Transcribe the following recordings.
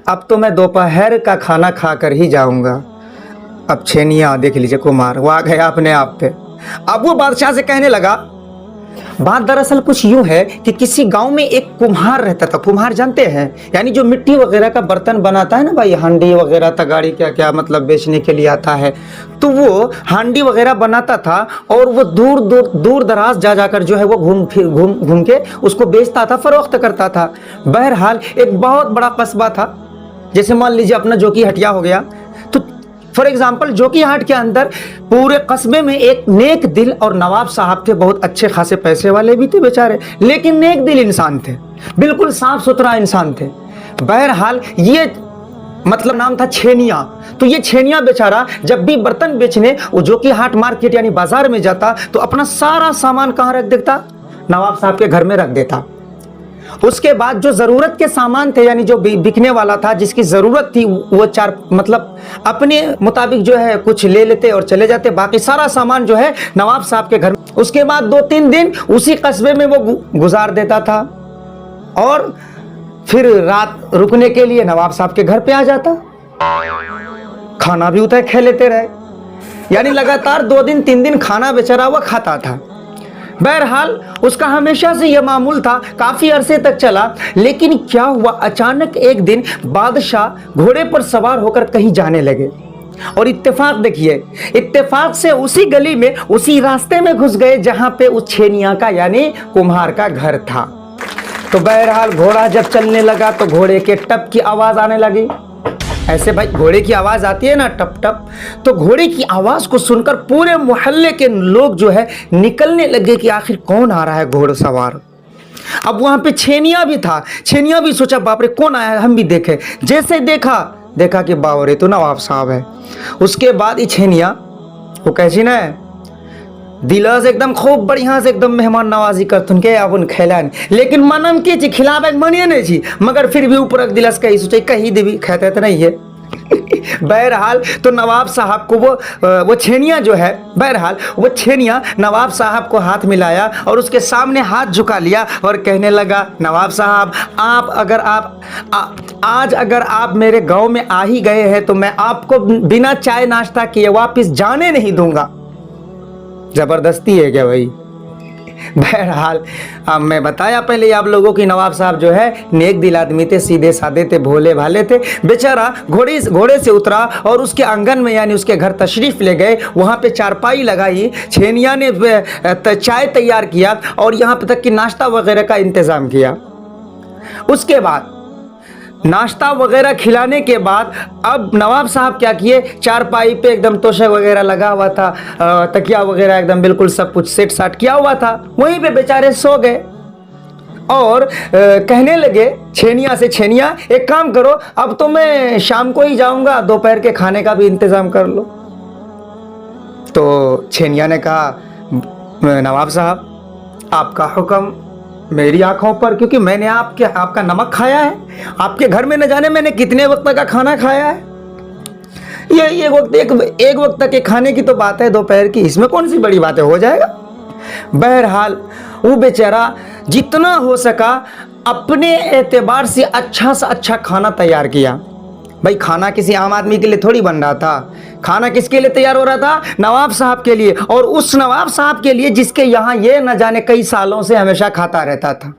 अब तो मैं दोपहर का खाना खा कर ही जाऊंगा। अब छेनिया देख लीजिए, कुम्हार वो आ गया अपने आप पे। अब वो बादशाह से कहने लगा, बात दरअसल कुछ यूं है कि किसी गांव में एक कुम्हार रहता था। कुम्हार जानते हैं, यानी जो मिट्टी वगैरह का बर्तन बनाता है ना भाई, हांडी वगैरह तगाड़ी क्या क्या मतलब बेचने के लिए आता है। तो वो हांडी वगैरह बनाता था और वो दूर दूर दूर दराज जा जाकर जो है वो घूम के उसको बेचता था, फरोख्त करता था। बहरहाल एक बहुत बड़ा कस्बा था, जैसे मान लीजिए अपना जोकी हटिया हो गया। तो फॉर एग्जाम्पल जोकी हाट के अंदर पूरे कस्बे में एक नेक दिल और नवाब साहब थे, बहुत अच्छे खासे पैसे वाले भी थे बेचारे, लेकिन नेक दिल इंसान थे, बिल्कुल साफ सुथरा इंसान थे। बहरहाल ये मतलब नाम था छेनिया। तो ये छेनिया बेचारा जब भी बर्तन बेचने वो जोकी हाट मार्केट यानी बाजार में जाता तो अपना सारा सामान कहाँ रख देता, नवाब साहब के घर में रख देता। उसके बाद जो जरूरत के सामान थे, यानी जो बिकने वाला था, जिसकी जरूरत थी, वो चार मतलब अपने मुताबिक जो है कुछ ले लेते और चले जाते, बाकी सारा सामान जो है नवाब साहब के घर में। उसके बाद 2-3 दिन उसी कस्बे में वो गुजार देता था और फिर रात रुकने के लिए नवाब साहब के घर पे आ जाता, खाना भी उतर खा लेते रहे, यानी लगातार 2 दिन 3 दिन खाना बेचारा हुआ खाता था। बहरहाल उसका हमेशा से यह मामूल था, काफी अरसे तक चला। लेकिन क्या हुआ, अचानक एक दिन बादशाह घोड़े पर सवार होकर कहीं जाने लगे और इत्तेफाक देखिए, इत्तेफाक से उसी गली में उसी रास्ते में घुस गए जहां पे उस छेनिया का यानी कुम्हार का घर था। तो बहरहाल घोड़ा जब चलने लगा तो घोड़े के टप की आवाज आने लगी। ऐसे भाई घोड़े की आवाज आती है ना, टप टप, तो घोड़े की आवाज को सुनकर पूरे मोहल्ले के लोग जो है निकलने लगे कि आखिर कौन आ रहा है घोड़सवार। अब वहां पे छेनिया भी था, छेनिया भी सोचा बाप रे कौन आया है, हम भी देखें। जैसे देखा कि बावरे तो नवाब साहब है। उसके बाद ये छेनिया वो कैसी ना दिला से एकदम खूब बढ़िया से एकदम मेहमान नवाजी करथुन के अपन खैलान, लेकिन मनम के ची खिलावे मनिए नहीं छी, मगर फिर भी ऊपर दिलस कही सोचे कही देवी कहते तो नहीं है। बहरहाल तो नवाब साहब को वो छेनिया जो है, बहरहाल वो छेनिया नवाब साहब को हाथ मिलाया और उसके सामने हाथ झुका लिया और कहने लगा, नवाब साहब आज अगर आप मेरे गांव में आ ही गए हैं तो मैं आपको बिना चाय नाश्ता किए वापस जाने नहीं दूंगा। जबरदस्ती है क्या भाई। बहरहाल अब मैं बताया पहले आप लोगों की, नवाब साहब जो है नेक दिल आदमी थे, सीधे साधे थे, भोले भाले थे। बेचारा घोड़े से उतरा और उसके आंगन में यानी उसके घर तशरीफ ले गए। वहाँ पे चारपाई लगाई, छेनिया ने चाय तैयार किया और यहाँ पे तक कि नाश्ता वगैरह का इंतज़ाम किया। उसके बाद नाश्ता वगैरह खिलाने के बाद अब नवाब साहब क्या किए, चारपाई पे एकदम तोशक वगैरह लगा हुआ था, तकिया वगैरह एकदम बिल्कुल सब कुछ सेट साट किया हुआ था, वहीं पे बेचारे सो गए और कहने लगे छेनिया से, छेनिया एक काम करो, अब तो मैं शाम को ही जाऊंगा, दोपहर के खाने का भी इंतजाम कर लो। तो छेनिया ने कहा, नवाब साहब आपका हुक्म मेरी आंखों पर, क्योंकि मैंने आपका नमक खाया है, आपके घर में न जाने मैंने कितने वक्त का खाना खाया है। ये एक वक्त तक के खाने की तो बात है दोपहर की, इसमें कौन सी बड़ी बात है, हो जाएगा। बहरहाल वो बेचारा जितना हो सका अपने एतबार से अच्छा सा अच्छा खाना तैयार किया। भाई खाना किसी आम आदमी के लिए थोड़ी बन रहा था, खाना किसके लिए तैयार हो रहा था, नवाब साहब के लिए, और उस नवाब साहब के लिए जिसके यहाँ ये न जाने कई सालों से हमेशा खाता रहता था।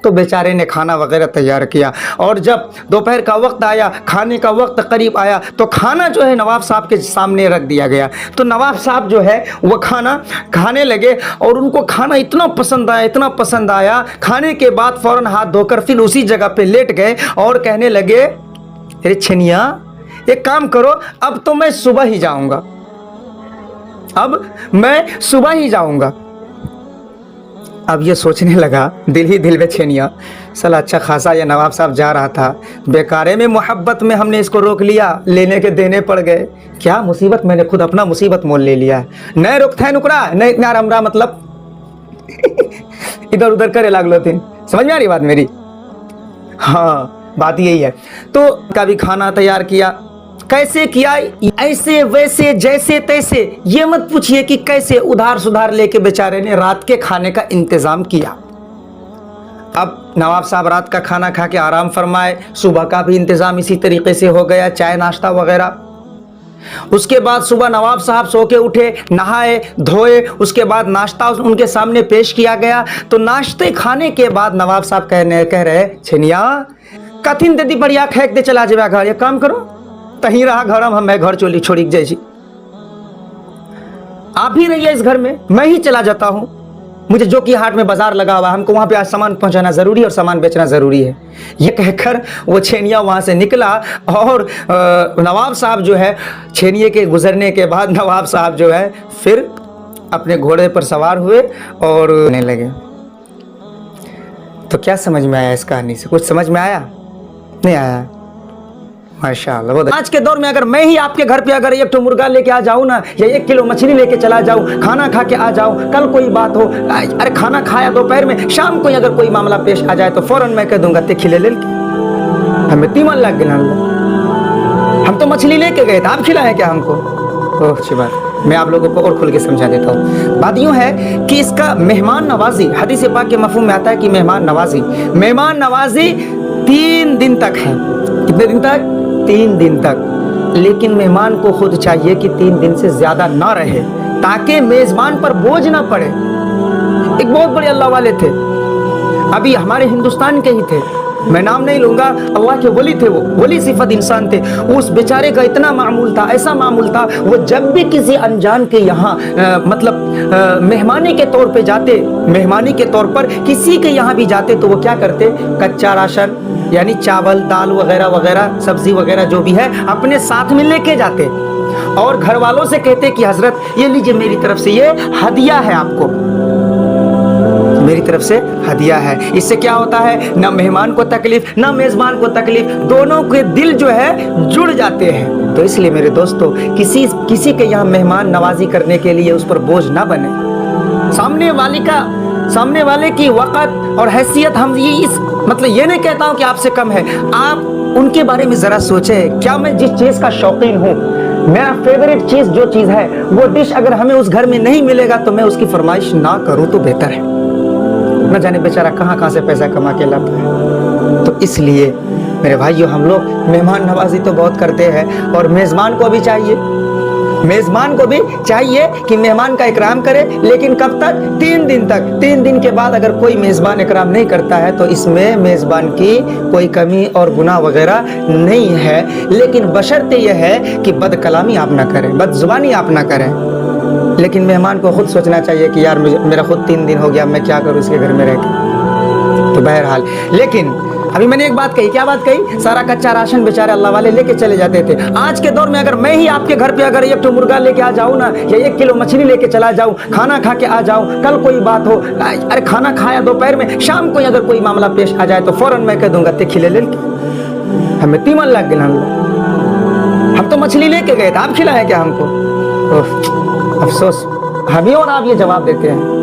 तो बेचारे ने खाना वगैरह तैयार किया और जब दोपहर का वक्त आया, खाने का वक्त करीब आया, तो खाना जो है नवाब साहब के सामने रख दिया गया। तो नवाब साहब जो है वो खाना खाने लगे और उनको खाना इतना पसंद आया, खाने के बाद फौरन हाथ धोकर फिर उसी जगह पे लेट गए और कहने लगे, अरे छेनिया एक काम करो, अब तो मैं सुबह ही जाऊंगा, अब ये सोचने लगा दिल ही दिल में छेनिया, साला अच्छा खासा ये नवाब साहब जा रहा था, बेकारे में मोहब्बत में हमने इसको रोक लिया, लेने के देने पड़ गए, क्या मुसीबत, मैंने खुद अपना मुसीबत मोल ले लिया है। नए रुक थे नुकरा नए इतना रमरा, मतलब इधर उधर करे लागलो थे, समझ में आ रही बात मेरी। हाँ बात यही है। तो कभी खाना तैयार किया, कैसे किया, ऐसे वैसे जैसे तैसे, ये मत पूछिए कि कैसे, उधार सुधार लेके बेचारे ने रात के खाने का इंतजाम किया। अब नवाब साहब रात का खाना खा के आराम फरमाए, सुबह का भी इंतज़ाम इसी तरीके से हो गया, चाय नाश्ता वगैरह। उसके बाद सुबह नवाब साहब सो के उठे, नहाए धोए, उसके बाद नाश्ता उनके सामने पेश किया गया। तो नाश्ते खाने के बाद नवाब साहब कह रहे छेनिया कथिन दीदी बढ़िया खेक दे चला जेबा घर, एक काम करो तही रहा घर, हम मैं घर चोली छोड़ी जाए जी, आप भी रहिए इस घर में, मैं ही चला जाता हूँ, मुझे जो कि हाट में बाजार लगा हुआ, हमको वहां पे आज सामान पहुंचाना जरूरी है और सामान बेचना जरूरी है। ये कहकर वो छेनिया वहां से निकला और नवाब साहब जो है, छेनिये के गुजरने के बाद नवाब साहब जो है फिर अपने घोड़े पर सवार हुए और आने लगे। तो क्या समझ में आया इस कहानी से? कुछ समझ में आया? नहीं आया? माशाअल्लाह। आज के दौर में अगर मैं ही आपके घर पे अगर एक तो मुर्गा लेके आ जाऊं ना, या 1 किलो मछली लेके चला जाऊं, खाना खा के आ जाऊं, कल कोई बात हो, अरे खाना खाया दोपहर में, शाम को अगर कोई मामला पेश आ जाए तो फौरन मैं कह दूंगा ते खिले ले, हमें तीमन लग गया, हम तो मछली लेके गए थे, आप खिलाए क्या हमको? ओह अच्छी बात, मैं आप लोगों को और खुल के समझा देता हूँ। बात यूँ है कि इसका मेहमान नवाजी हदीस पाक के मफ़हूम में आता है कि मेहमान नवाजी 3 दिन तक है। कितने दिन तक? 3 दिन तक। लेकिन मेहमान को खुद चाहिए कि 3 दिन से ज्यादा ना रहे, ताकि मेजबान पर बोझ ना पड़े। एक बहुत बड़े अल्लाह वाले थे, अभी हमारे हिंदुस्तान के ही थे, मैं नाम नहीं लूंगा, अल्लाह के वली थे, वो वली सिफत इंसान थे। उस बेचारे का इतना मामूल था, ऐसा मामूल था, वो जब भी किसी अनजान के यहाँ मेहमानी के तौर पे जाते, मेहमानी के तौर पर किसी के यहाँ भी जाते, तो वो क्या करते, कच्चा राशन यानी चावल दाल वगैरह वगैरह सब्जी वगैरह जो भी है अपने साथ में लेके जाते और घर वालों से कहते कि हजरत ये लीजिए मेरी तरफ से ये हदिया है, आपको मेरी तरफ से हदिया है। इससे क्या होता है, ना मेहमान को तकलीफ ना मेजबान को तकलीफ, दोनों के दिल जो है जुड़ जाते हैं। तो इसलिए मेरे दोस्तों, किसी के यहाँ मेहमान नवाजी करने के लिए उस पर बोझ ना बने। सामने वाले की वक़्त और हैसियत, हम ये नहीं कहता हूँ कि आपसे कम है, आप उनके बारे में जरा सोचें, क्या मैं जिस चीज का शौकीन हूँ, मेरा फेवरेट चीज जो चीज है वो डिश अगर हमें उस घर में नहीं मिलेगा तो मैं उसकी फरमाइश ना करूँ तो बेहतर है। न जाने बेचारा कहाँ से पैसा कमा के लाता है। तो इसलिए मेरे भाइयों, हम लोग मेहमान नवाजी तो बहुत करते हैं और मेजबान को भी चाहिए कि मेहमान का इकराम करे, लेकिन कब तक? 3 दिन तक। 3 दिन के बाद अगर कोई मेजबान इकराम नहीं करता है तो इसमें मेजबान की कोई कमी और गुनाह वगैरह नहीं है, लेकिन बशर्ते यह है कि बदकलामी आप ना करें, बदजुबानी आप ना करें। लेकिन मेहमान को खुद सोचना चाहिए कि यार मेरा खुद 3 दिन हो गया, मैं क्या करूँ इसके घर में रह के। तो बहरहाल, लेकिन अभी मैंने एक बात कही, क्या बात कही? सारा कच्चा राशन बेचारे अल्लाह वाले लेके चले जाते थे। आज के दौर में अगर मैं ही आपके घर पे अगर 1 तो मुर्गा लेके आ जाऊं ना, या 1 किलो मछली लेके चला जाऊं, खाना खा के आ जाऊं, कल कोई बात हो, अरे खाना खाया दोपहर में, शाम को अगर कोई मामला पेश आ जाए तो फौरन मैं कह दूंगा ते खिले ले, हमें तीमन लग गया, हम तो मछली लेके गए थे, आप खिलाए क्या हमको? अफसोस, हम ही और आप ये जवाब देते हैं।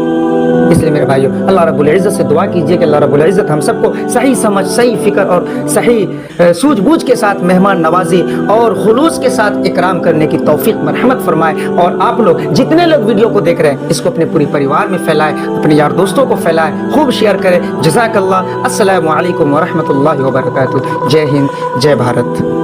इसलिए मेरे भाइयों, अल्लाह रब्बुल इज़्ज़त से दुआ कीजिए कि अल्लाह रब्बुल इज़्ज़त हम सबको सही समझ, सही फिक्र और सही सूझबूझ के साथ मेहमान नवाजी और खुलूस के साथ इकराम करने की तौफीक मरहमत फरमाए। और आप लोग जितने लोग वीडियो को देख रहे हैं, इसको अपने पूरी परिवार में फैलाएं, अपने यार दोस्तों को फैलाएं, खूब शेयर करें। जज़ाकल्लाह। अस्सलामु अलैकुम व रहमतुल्लाहि व बरकातुहू। जय हिंद, जय भारत।